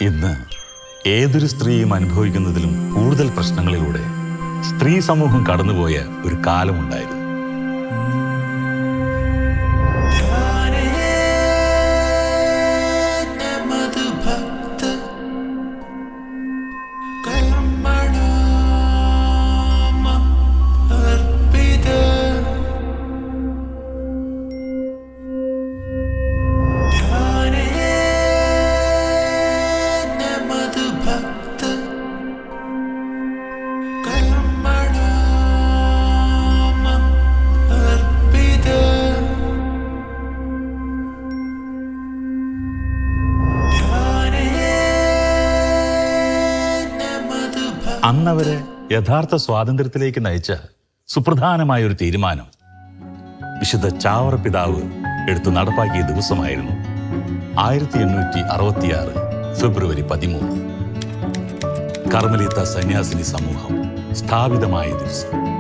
ഇന്ന് ഏതൊരു സ്ത്രീയും അനുഭവിക്കുന്നതിലും കൂടുതൽ പ്രശ്നങ്ങളിലൂടെ സ്ത്രീ സമൂഹം കടന്നുപോയ ഒരു കാലമുണ്ടായിരുന്നു. അന്നവരെ യഥാർത്ഥ സ്വാതന്ത്ര്യത്തിലേക്ക് നയിച്ച സുപ്രധാനമായ ഒരു തീരുമാനം വിശുദ്ധ ചാവറ പിതാവ് എടുത്തു നടപ്പാക്കിയ ദിവസമായിരുന്നു 1866 ഫെബ്രുവരി 13. കർമ്മലീത്ത സന്യാസിനി സമൂഹം സ്ഥാപിതമായ ദിവസം.